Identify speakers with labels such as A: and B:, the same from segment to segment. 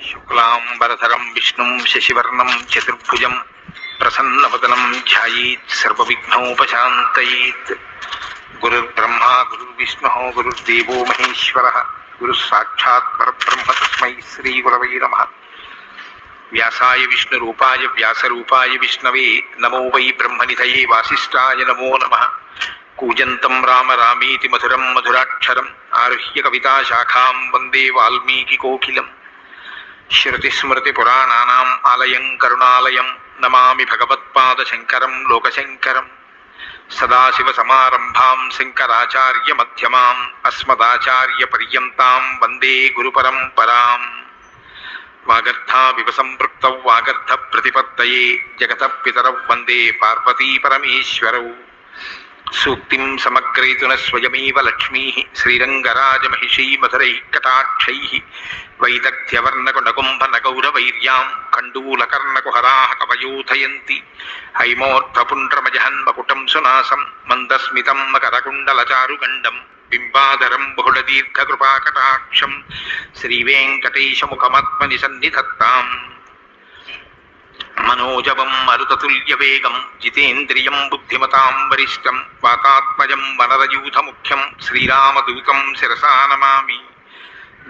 A: శుక్లాంబరధరం విష్ణుం శశివర్ణం చతుర్భుజం ప్రసన్నవదనం ధ్యాయేత్ సర్వవిఘ్నోపశాంతయేత్. గురుర్బ్రహ్మా గురుర్విష్ణు గురుర్దేవో మహేశ్వర గురుః సాక్షాత్ పరబ్రహ్మ తస్మై శ్రీ గురవై నమః. వ్యాసాయ విష్ణురూపాయ వ్యాసరూపాయ విష్ణవే నమో వై బ్రహ్మనిధయే వాసిష్ఠాయ నమో నమః. కూజంతం రామ రామేతి మధురం మధురాక్షరం ఆరుహ్య కవితాశాఖాం వందే వాల్మీకికోకిలం. శ్రుతిస్మృతిపురాణానాం ఆలయం కరుణాలయం నమామి భగవత్పాదశంకరం లోకశంకరం. సదాశివసమారంభాం శంకరాచార్యమధ్యమాం అస్మదాచార్యపర్యంతాం వందే గురుపరంపరాం. వాగర్థావివ సంపృక్తౌ వాగర్థప్రతిపత్తయే జగతః పితరౌ వందే పార్వతీపరమేశ్వరౌ. సూక్తిం సమగ్రయతున స్వయమేవ లక్ష్మీః శ్రీరంగరాజమహిషీ మధురైః కటాక్షైః. వైదగ్ధ్యవర్ణకునకుంభనగౌరవైర్యాం కండూలకర్ణకుహరాः కవయోధయంతి. హైమోర్ధ్వపుండ్రమజహన్మకుటం సునాసం మందస్మితం మకరకుండలచారుగండం బింబాధరం బహుళదీర్ఘకృపాకటాక్షం శ్రీవేంకటేశముఖమాత్మని సన్నిధత్తాం. మనోజవం మరుతతుల్యవేగం జితేంద్రియం బుద్ధిమతాం వరిష్టం వాతాత్మజం వనరయూథముఖ్యం శ్రీరామదూతం శిరసా నమామి.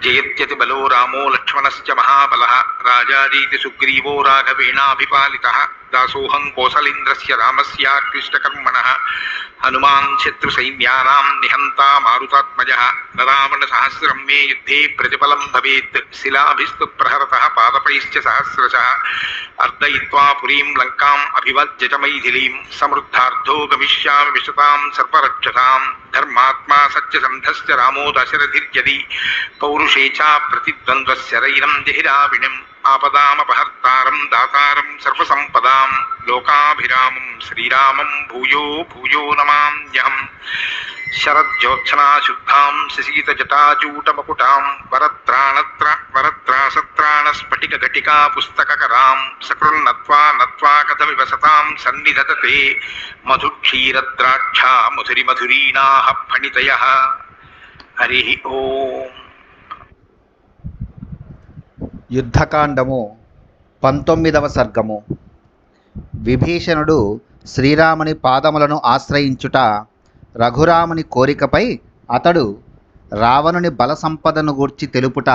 A: జయత్యతి బలో రామో లక్ష్మణశ్చ మహాబలః రాజాదీతి సుగ్రీవో రాఘవేణాభిపాలితః. దాసోహం కోసలేంద్రస్య రామస్యాక్లిష్టకర్మణః హనుమాన్ శత్రుసైన్యానాం నిహంతా మారుతాత్మజః. రావణసహస్రం మే యుద్ధే ప్రతిఫలం భవేత్ శిలాభిస్తు ప్రహరతః పాదపైశ్చ సహస్రశః. అర్దయిత్వా పురీం లంకాం అభివజ్య చ మైథిలీం సమృద్ధార్థో గమిష్యామి విశతాం సర్వరక్షసాం. ధర్మాత్మా సత్యసంధశ్చ రామో దశరథిర్యది పౌరుషే చ ప్రతిద్వంద్వశరైరం జహిరావిణిం. ఆపదామపహర్తారం దాతారం సర్వసంపదాం లోకాభిరామం శ్రీరామం భూయో భూయో నమామ్యహం. శరజ్యోత్సనాశుద్ధాం శశీతజటాజూటమకుటాం వరత్రాసత్రాణస్ఫటికఘటికా పుస్తకకరాం. సకృన్నత్వా నత్వా కథమివ సతాం సన్నిధతతే మధుక్షీరద్రాక్షా మధురిమధురీణాః ఫణితయః. హరి ఓం.
B: యుద్ధకాండము 19వ సర్గము. విభీషణుడు శ్రీరాముని పాదములను ఆశ్రయించుట, రఘురాముని కోరికపై అతడు రావణుని బల సంపదను గూర్చి తెలుపుట,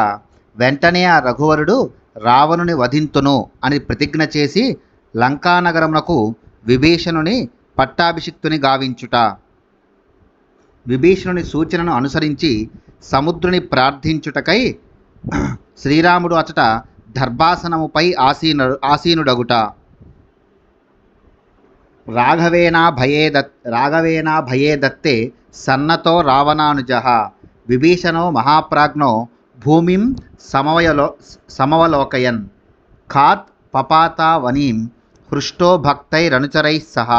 B: వెంటనే ఆ రఘువరుడు రావణుని వధింతును అని ప్రతిజ్ఞ చేసి లంకానగరమునకు విభీషణుని పట్టాభిషిక్తుని గావించుట. విభీషణుని సూచనను అనుసరించి సముద్రుని ప్రార్థించుటకై శ్రీరాముడు అచట దర్భాసనముపై ఆసీనుడగుట. రాఘవేనా భయే దత్తే సన్నతో రావణానుజః. విభీషణో మహాప్రాజ్ఞో భూమిం సమవలోకయన్ ఖాత్ పపాత వనీం హృష్టో భక్తైరనుచరైః సహ.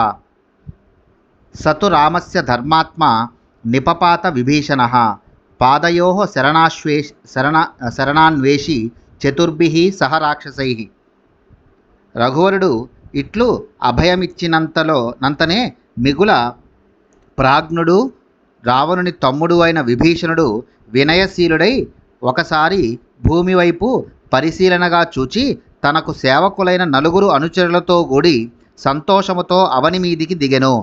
B: సతు రామస్య ధర్మాత్మా నిపపాత విభీషణః పాదయోః శరణాన్వేషి చతుర్భిః సహ రాక్షసైః. రఘువరుడు ఇట్లు అభయమిచ్చినంతనే మిగుల ప్రాజ్ఞుడు రావణుని తమ్ముడు అయిన విభీషణుడు వినయశీలుడై ఒకసారి భూమి వైపు పరిశీలనగా చూచి తనకు సేవకులైన 4 అనుచరులతో కూడి సంతోషముతో అవని మీదికి దిగెను.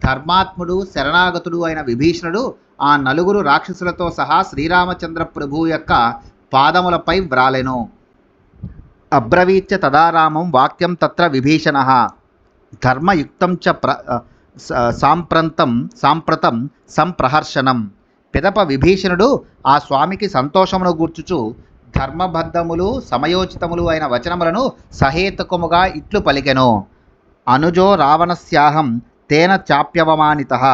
B: ధర్మాత్ముడు శరణాగతుడు అయిన విభీషణుడు ఆ 4 రాక్షసులతో సహా శ్రీరామచంద్ర ప్రభువు యొక్క పాదములపై వ్రాలెను. అబ్రవీత్య తదారామం వాక్యం తత్ర విభీషణః ధర్మయుక్తం చ సాంప్రతం సంప్రహర్షణం. పిదప విభీషణుడు ఆ స్వామికి సంతోషమును గూర్చుచు ధర్మబద్ధములు సమయోచితములు అయిన వచనములను సహేతుకముగా ఇట్లు పలికెను. అనుజో రావణస్యాహం తేన చాప్యవమానితః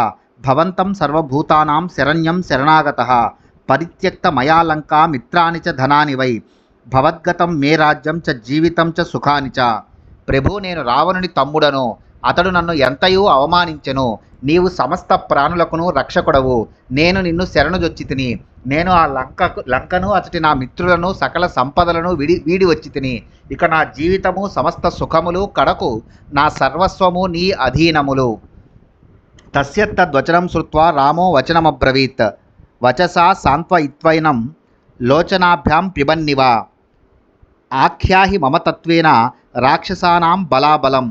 B: భవంతం సర్వభూతానాం శరణ్యం శరణాగతః. పరిత్యక్త మయా లంకా మిత్రాని చ ధనాని వై భవద్గతం మే రాజ్యం చ జీవితం చ సుఖాని చ. ప్రభు, నేను రావణుని తమ్ముడను. అతడు నన్ను ఎంతయూ అవమానించెను. నీవు సమస్త ప్రాణులకును రక్షకుడవు. నేను నిన్ను శరణుజొచ్చి తిని. నేను ఆ లంకను అతటి నా మిత్రులను సకల సంపదలను వీడి వచ్చి తిని. ఇక నా జీవితము సమస్త సుఖములు కడకు నా సర్వస్వము నీ అధీనములు. తస్య తద్వచనం శ్రుత్వా రామో వచనమబ్రవీత్ వచసా సాంత్వయిత్వైనం లోచనాభ్యాం పిబన్నివ. ఆఖ్యాహి మమతత్వేన రాక్షసానాం బలాబలం.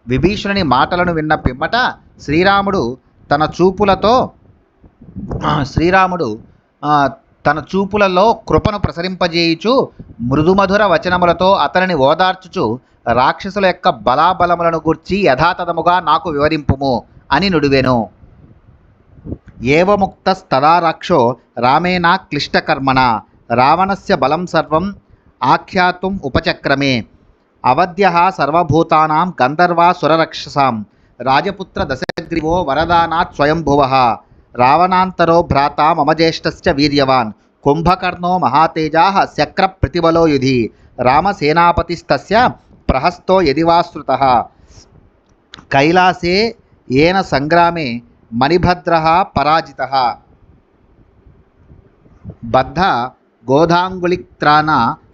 B: విభీషణుని మాటలను విన్న పిమ్మట శ్రీరాముడు తన చూపులతో శ్రీరాముడు తన చూపులలో కృపను ప్రసరింపజేయుచు మృదుమధుర వచనములతో అతనిని ఓదార్చుచు రాక్షసుల యొక్క బలాబలములను గూర్చి యథాతథముగా నాకు వివరింపుము అని నుడివెను. ఏవముక్తస్తదా రాక్షో రామేణ క్లిష్టకర్మణ రావణస్య బలం సర్వం ఆఖ్యాతుం ఉపచక్రమే. అవధ్యః సర్వభూతానాం గంధర్వాసురరక్షసాం రాజపుత్ర దశగ్రీవో వరదానాత్ స్వయంభువః రావణాంతరో భ్రాత మమ జ్యేష్ఠశ్చ వీర్యవాన్ కుంభకర్ణో మహాతేజాః శక్ర ప్రతిబలో యుధి రామసేనాపతిస్తస్య ప్రహస్తో యదివాశ్రుతః కైలాసే ఏన సంగ్రామే మణిభద్రః పరాజితః బద్ధ గోధాంగులిత్రాణ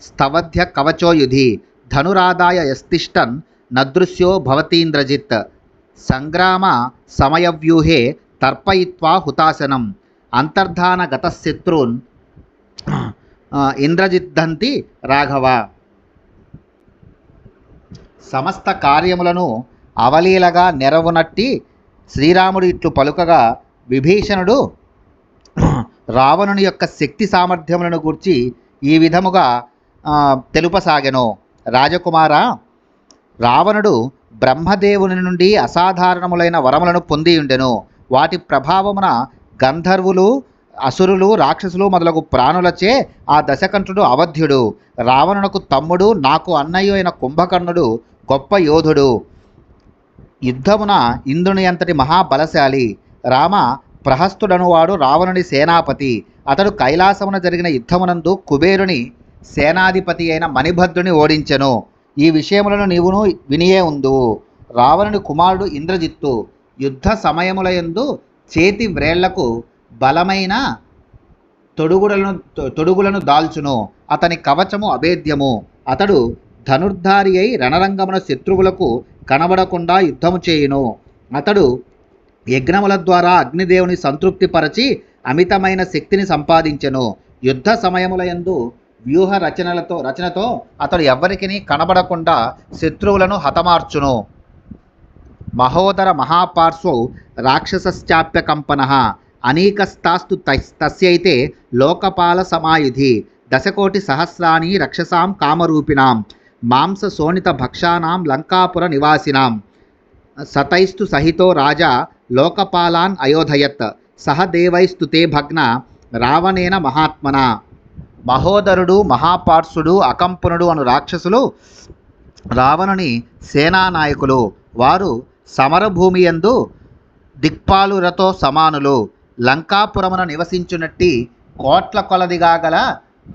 B: స్తవధ్య కవచో యుధి ధనురాదాయ యస్తిష్టన్ నదృశ్యో భవతీంద్రజిత్ సంగ్రామ సమయవ్యూహే తర్పయిత్వా హుతాసనం అంతర్ధాన గతశత్రూన్ ఇంద్రజిద్దంతి రాఘవ. సమస్త కార్యములను అవలీలగా నెరవునట్టి శ్రీరాముడు ఇట్లు పలుకగా విభీషణుడు రావణుని యొక్క శక్తి సామర్థ్యములను గూర్చి ఈ విధముగా తెలుపసాగెను. రాజకుమార, రావణుడు బ్రహ్మదేవుని నుండి అసాధారణములైన వరములను పొందియుండెను. వాటి ప్రభావమున గంధర్వులు, అసురులు, రాక్షసులు మొదలగు ప్రాణులచే ఆ దశకంఠుడు అవధ్యుడు. రావణునకు తమ్ముడు, నాకు అన్నయ్య అయిన కుంభకర్ణుడు గొప్ప యోధుడు. యుద్ధమున ఇంద్రుని అంతటి మహాబలశాలి. రామ ప్రహస్తుడనువాడు రావణుని సేనాపతి. అతడు కైలాసమున జరిగిన యుద్ధమునందు కుబేరుని సేనాధిపతి అయిన మణిభద్రుని ఓడించెను. ఈ విషయములను నీవును వినియే ఉందువు. రావణుని కుమారుడు ఇంద్రజిత్తు యుద్ధ సమయములయందు చేతి వ్రేళ్లకు బలమైన తొడుగులను దాల్చును. అతని కవచము అభేద్యము. అతడు ధనుర్ధారి అయి రణరంగమున శత్రువులకు కనబడకుండా యుద్ధము చేయును. అతడు యజ్ఞముల ద్వారా అగ్నిదేవుని సంతృప్తిపరచి అమితమైన శక్తిని సంపాదించెను. యుద్ధ సమయములయందు వ్యూహ రచనతో అతడు ఎవ్వరికీ కనబడకుండా శత్రువులను హతమార్చును. మహోదర మహాపార్శ్వౌ రాక్షసశ్చాప్య కంపన అనేకస్తాస్తు తస్యైతే లోకపాల సమాయుధి దశకోటి సహస్రాణి రక్షసాం కామరూపిణాం మాంస శోణిత భక్షానాం లంకాపుర నివాసినాం సతైస్తు సహితో రాజా లోకపాలాన్ అయోధయత్ సహదేవైస్తు తే భగ్న రావణేన మహాత్మన. మహోదరుడు, మహాపార్శ్వుడు, అకంపనుడు అను రాక్షసులు రావణుని సేనానాయకులు. వారు సమరభూమియందు దిక్పాలురతో సమానులు. లంకాపురమున నివసించునట్టి కోట్ల కొలదిగా గల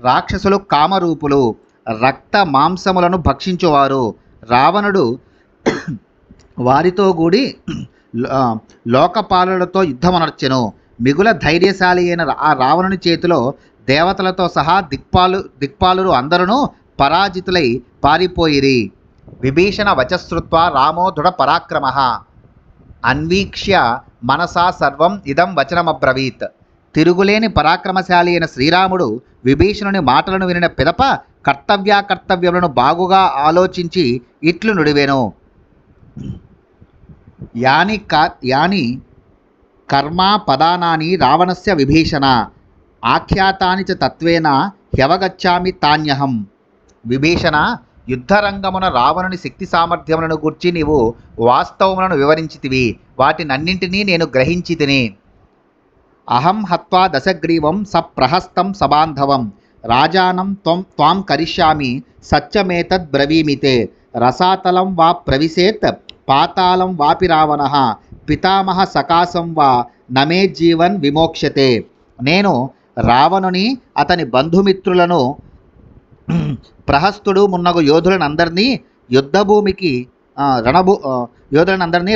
B: రాక్షసులు కామరూపులు, రక్త మాంసములను భక్షించువారు. రావణుడు వారితో కూడి లోకపాలులతో యుద్ధమనర్చెను. మిగుల ధైర్యశాలి అయిన ఆ రావణుని చేతిలో దేవతలతో సహా దిక్పాలురు అందరూ పరాజితులై పారిపోయిరి. విభీషణ వచశ్రుత్వా రామో దృఢ పరాక్రమః అన్వీక్ష్య మనసా సర్వం ఇదం వచనమబ్రవీత్. తిరుగులేని పరాక్రమశాలి అయిన శ్రీరాముడు విభీషణుని మాటలను వినిన పిదప కర్తవ్యాకర్తవ్యములను బాగుగా ఆలోచించి ఇట్లు నుడివెను. యాని కర్మా పదానాని రావణస్య విభీషణ ఆఖ్యాతాని చ తత్వేన హ్యవగచ్చామి తాన్యహం. విభీషణ, యుద్ధరంగమున రావణుని శక్తి సామర్థ్యములను గూర్చి నీవు వాస్తవములను వివరించితివి. వాటినన్నింటినీ నేను గ్రహించి తిని. అహం హత్వా దశగ్రీవం సప్రహస్తం సబాంధవం రాజానం త్వాం కరిష్యామి సత్యమేతద్ బ్రవీమితే రసాతలం వా ప్రవిశేత్ పాతాళం వాపి రావణః పితామహ సకాశం వా నమే జీవన్ విమోక్ష్యతే. నేను రావణుని, అతని బంధుమిత్రులను, ప్రహస్తుడు మున్నగు యోధులనందరినీ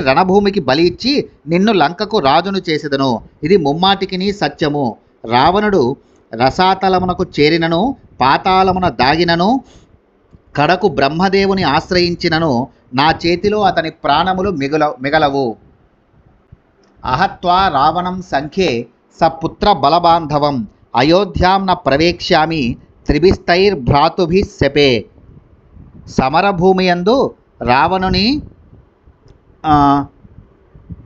B: రణభూమికి బలి ఇచ్చి నిన్ను లంకకు రాజును చేసేదను. ఇది ముమ్మాటికిని సత్యము. రావణుడు రసాతలమునకు చేరినను, పాతాళమున దాగినను, కడకు బ్రహ్మదేవుని ఆశ్రయించినను నా చేతిలో అతని ప్రాణములు మిగలవు. అహత్వా రావణం సంఖ్యే సపుత్ర బలబాంధవం అయోధ్యాం న ప్రవేక్ష్యామి త్రిభిస్తైర్భ్రాతుభిః శపే. సమరభూమి యందు రావణుని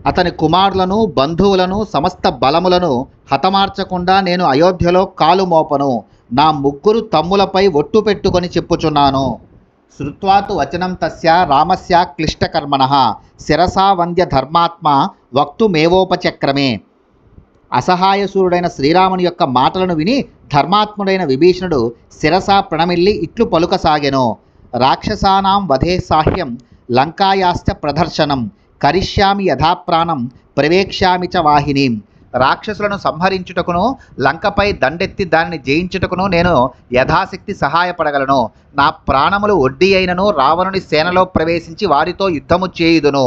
B: అతని కుమారులను బంధువులను సమస్త బలములను హతమార్చకుండా నేను అయోధ్యలో కాలు మోపను. నా ముగ్గురు తమ్ములపై ఒట్టు పెట్టుకొని చెప్పుచున్నాను. శ్రుత్వాతు వచనం తస్య రామస్య క్లిష్టకర్మణః శిరసా వంద్య ధర్మాత్మ వక్తుమేవోపచక్రమే. అసహాయసూరుడైన శ్రీరాముని యొక్క మాటలను విని ధర్మాత్ముడైన విభీషణుడు శిరసా ప్రణమిల్లి ఇట్లు పలుకసాగెను. రాక్షసానాం వధే సాహ్యం లంకాయాశ్చ ప్రదర్శనం కరిష్యామి యథాప్రాణం ప్రవేక్ష్యామి చ వాహినీం. రాక్షసులను సంహరించుటకును లంకపై దండెత్తి దానిని జయించుటకును నేను యథాశక్తి సహాయపడగలను. నా ప్రాణములు వడ్డీ అయినను రావణుని సేనలో ప్రవేశించి వారితో యుద్ధము చేయుదును.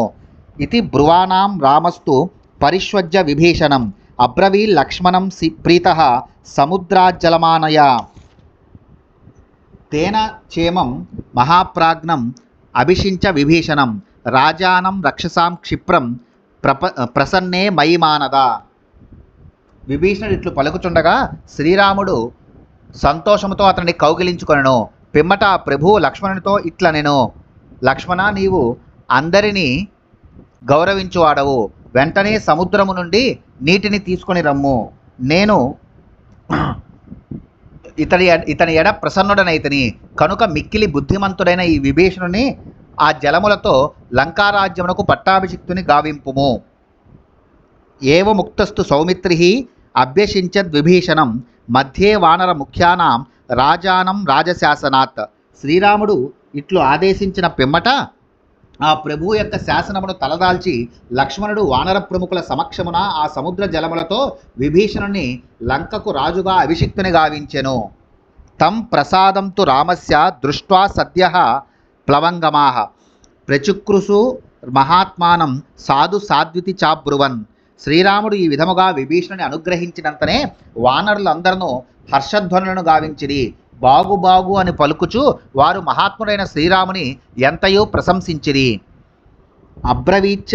B: ఇది బ్రువాణాం రామస్తు పరిష్వజ్య విభీషణం అబ్రవీ లక్ష్మణం ప్రీతః సముద్రాజ్జలమానయ. తేన చేమం మహాప్రాజ్ఞం అభిషించ విభీషణం రాజానం రక్షసాం క్షిప్రం ప్రసన్నే మయి మానద. విభీషణుడు ఇట్లు పలుకుచుండగా శ్రీరాముడు సంతోషముతో అతన్ని కౌగిలించుకొనెను. పిమ్మట ప్రభువు లక్ష్మణునితో ఇట్లనెను, లక్ష్మణ, నీవు అందరినీ గౌరవించువాడవు. వెంటనే సముద్రము నుండి నీటిని తీసుకొని రమ్ము. నేను ఇతని ఎడ ప్రసన్నుడనైతిని కనుక మిక్కిలి బుద్ధిమంతుడైన ఈ విభీషణుని ఆ జలములతో లంకారాజ్యమునకు పట్టాభిషిక్తుని గావింపుము. ఏవ ముక్తస్తు సౌమిత్రిః అభ్యసించద్ విభీషణం మధ్యే వానర ముఖ్యానాం రాజానం రాజశాసనాత్. శ్రీరాముడు ఇట్లు ఆదేశించిన పిమ్మట ఆ ప్రభువు యొక్క శాసనమును తలదాల్చి లక్ష్మణుడు వానర ప్రముఖుల సమక్షమున ఆ సముద్ర జలములతో విభీషణుని లంకకు రాజుగా అభిషిక్తుని గావించెను. తం ప్రసాదంతు రామస్య దృష్ట్వా సద్యః ప్లవంగమాః ప్రచుక్రుసు మహాత్మానం సాధు సాధ్వితి చాబ్రువన్. శ్రీరాముడు ఈ విధముగా విభీషణుని అనుగ్రహించినంతనే వానరులందరూ హర్షధ్వనులను గావించిరి. బాగు బాగు అని పలుకుచు వారు మహాత్ముడైన శ్రీరాముని ఎంతయో ప్రశంసించిరి. అబ్రవీచ్చ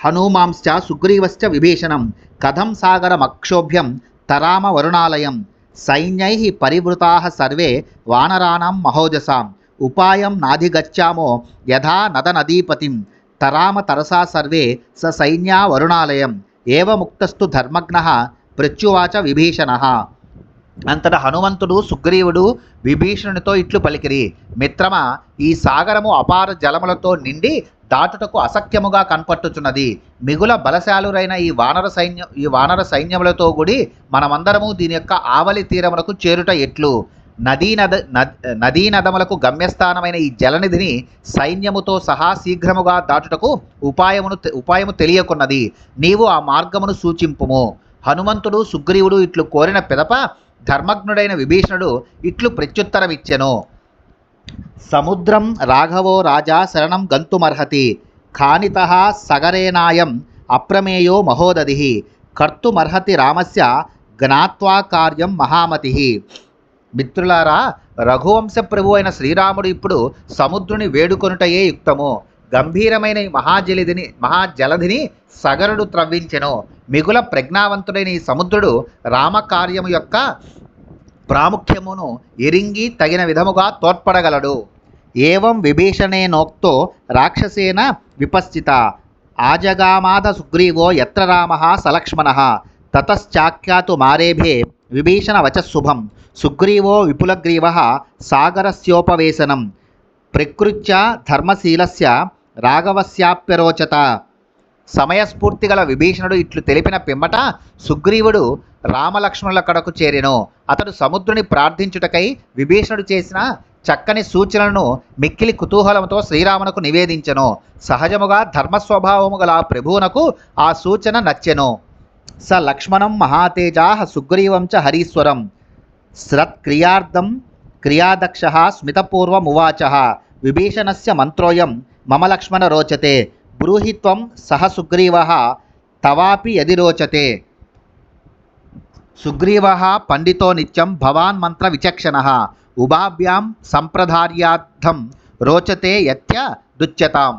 B: హనుమాంశ్చ సుగ్రీవశ్చ విభీషణం కథం సాగరమక్షోభ్యం తరామ వరుణాలయం సైన్యై పరివృతాః సర్వే వానరాణం మహోజసాం ఉపాయం నాధిగచ్చామో యథా నదనదీపతిం తరామ తరసా సర్వే స సైన్యా వరుణాలయం ఏవ ముక్తస్తు ధర్మజ్ఞః ప్రత్యువాచ విభీషణః. అంతటా హనుమంతుడు సుగ్రీవుడు విభీషణునితో ఇట్లు పలికిరి, మిత్రమా, ఈ సాగరము అపార జలములతో నిండి దాటుటకు అసఖ్యముగా కనపట్టుచున్నది. మిగుల బలశాలురైన ఈ వానర సైన్యములతో కూడి మనమందరము దీని యొక్క ఆవలి తీరమునకు చేరుట ఎట్లు? నదీ నదములకు గమ్యస్థానమైన ఈ జలనిధిని సైన్యముతో సహా శీఘ్రముగా దాటుటకు ఉపాయము తెలియకున్నది. నీవు ఆ మార్గమును సూచింపుము. హనుమంతుడు సుగ్రీవుడు ఇట్లు కోరిన పిదప ధర్మజ్ఞుడైన విభీషణుడు ఇట్లు ప్రత్యుత్తరమిచ్చెను. సముద్రం రాఘవో రాజా శరణం గంతుమర్హతి ఖానితః సగరేనాయం అప్రమేయో మహోదధిః కర్తుమర్హతి రామస్య జ్ఞాత్వా కార్యం మహామతిః. మిత్రులారా, రఘువంశ ప్రభు అయిన శ్రీరాముడు ఇప్పుడు సముద్రుని వేడుకొనుటయే యుక్తము. గంభీరమైన ఈ మహాజలధిని సగరుడు త్రవ్వించెను. మిగుల ప్రజ్ఞావంతుడైన ఈ సముద్రుడు రామకార్యము యొక్క ప్రాముఖ్యమును ఎరింగి తగిన విధముగా తోడ్పడగలడు. ఏవం విభీషణేనోక్తో రాక్షసేన విపశ్చిత ఆజగామాద సుగ్రీవో యత్ర రామః సలక్ష్మణః తతశ్చాఖ్యాతు మారేభే విభీషణ వచఃశుభం సుగ్రీవో విపులగ్రీవః సాగరస్యోపవేశనం ప్రకృత్య ధర్మశీలస్య రాఘవస్యాప్యరోచత. సమయస్ఫూర్తి గల విభీషణుడు ఇట్లు తెలిపిన పిమ్మట సుగ్రీవుడు రామలక్ష్మణుల కడకు చేరెను. అతడు సముద్రుని ప్రార్థించుటకై విభీషణుడు చేసిన చక్కని సూచనలను మిక్కిలి కుతూహలంతో శ్రీరామునకు నివేదించెను. సహజముగా ధర్మస్వభావము గల ప్రభువునకు ఆ సూచన నచ్చెను. స లక్ష్మణం మహాతేజా సుగ్రీవం చ హరీశ్వరం శ్రత్క్రియార్థం క్రియాదక్షః స్మితపూర్వమువాచ విభీషణస్య మంత్రోయం మమ లక్ష్మణ రోచతే బ్రూహి త్వం సహ సుగ్రీవః తవాపి యది రోచతే. సుగ్రీవః పండితో నిత్యం భవాన్ మంత్ర విచక్షణః ఉభాభ్యాం సంప్రదార్యార్థం రోచతే యత్య దుచ్యతాం.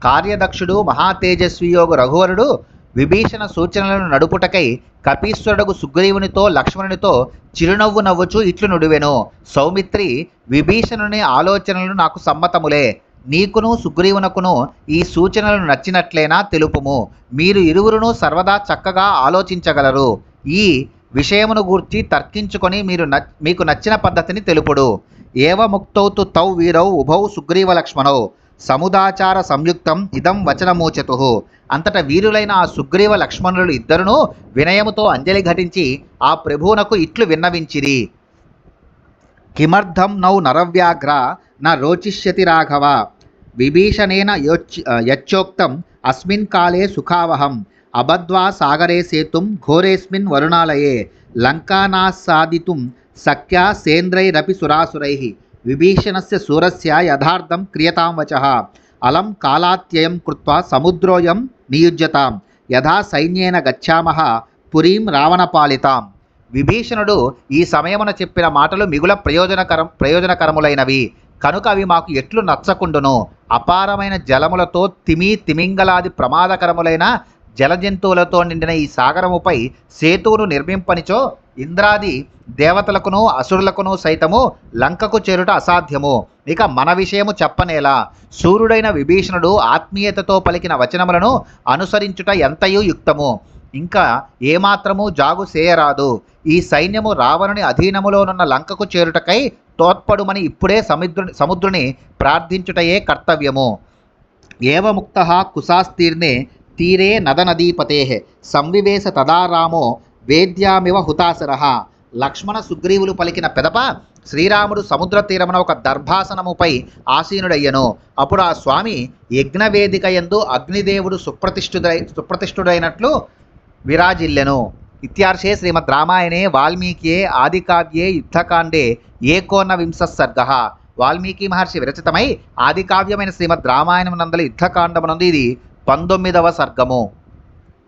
B: కార్యదక్షుడు మహాతేజస్వియోగు రఘువరుడు విభీషణ సూచనలను నడుపుటకై కపీశ్వరుడు సుగ్రీవునితో లక్ష్మణునితో చిరునవ్వు నవ్వుచూ ఇట్లు నుడివెను. సౌమిత్రి, విభీషణుని ఆలోచనలు నాకు సమ్మతములే. నీకును సుగ్రీవునకును ఈ సూచనలు నచ్చినట్లేనా తెలుపుము. మీరు ఇరువురును సర్వదా చక్కగా ఆలోచించగలరు. ఈ విషయమును గూర్చి తర్కించుకొని మీకు నచ్చిన పద్ధతిని తెలుపుడు. ఏవ ముక్తౌతు తౌ వీరౌ ఉభౌ సుగ్రీవ లక్ష్మణౌ సముదాచార సంయుక్తం ఇదం వచనమోచతు. అంతట వీరులైన ఆ సుగ్రీవ లక్ష్మణులు ఇద్దరును వినయముతో అంజలి ఘటించి ఆ ప్రభువునకు ఇట్లు విన్నవించిరి. కిమర్థం నౌ నరవ్యాఘ్ర న రోచిష్యతి రాఘవ విభీషణేన యచ్చోక్తం అస్మిన్ కాలే సుఖావహం అబద్ధ్వా సాగరే సేతుం ఘోరేస్మిన్ వరుణాలయే లంకానాసాదితుం సఖ్యా సేంద్రైరపి సురాసురైః విభీషణస్య శూరస్య యథార్థం క్రియతాం వచః అలం కాలాత్యయం కృత్వా సముద్రోయం నియుజ్యతాం యథా సైన్యేన గచ్చామః పురీం రావణపాలితాం. విభీషణుడు ఈ సమయమున చెప్పిన మాటలు మిగుల ప్రయోజనకరములైనవి కనుక అవి మాకు ఎట్లు నచ్చకుండును. అపారమైన జలములతో తిమింగలాది ప్రమాదకరములైన జలజంతువులతో నిండిన ఈ సాగరముపై సేతువును నిర్మింపనిచో ఇంద్రాది దేవతలకును అసురులకును సైతము లంకకు చేరుట అసాధ్యము. ఇక మన విషయము చెప్పనేలా. సూర్యుడైన విభీషణుడు ఆత్మీయతతో పలికిన వచనములను అనుసరించుట ఎంతయూ యుక్తము. ఇంకా ఏమాత్రము జాగు చేయరాదు. ఈ సైన్యము రావణుని అధీనములోనున్న లంకకు చేరుటకై తోడ్పడుమని ఇప్పుడే సముద్రుని ప్రార్థించుటయే కర్తవ్యము. ఏవముక్తః కుశాస్తీర్ణే తీరే నదనదీపతే సంవివేశ తదా రామో వేద్యామివ హుతాశరః. లక్ష్మణ సుగ్రీవులు పలికిన పెదప శ్రీరాముడు సముద్ర తీరమున ఒక దర్భాసనముపై ఆసీనుడయ్యను. అప్పుడు ఆ స్వామి యజ్ఞవేదిక యందు అగ్నిదేవుడు సుప్రతిష్ఠుడైనట్లు విరాజిల్లెను. ఇత్యార్షే శ్రీమద్ రామాయణే వాల్మీకియే ఆదికావ్యే యుద్ధకాండే 19 సర్గః. వాల్మీకి మహర్షి విరచితమై ఆదికావ్యమైన శ్రీమద్ రామాయణం నందలి యుద్ధకాండమునందు ఇది 19వ సర్గము.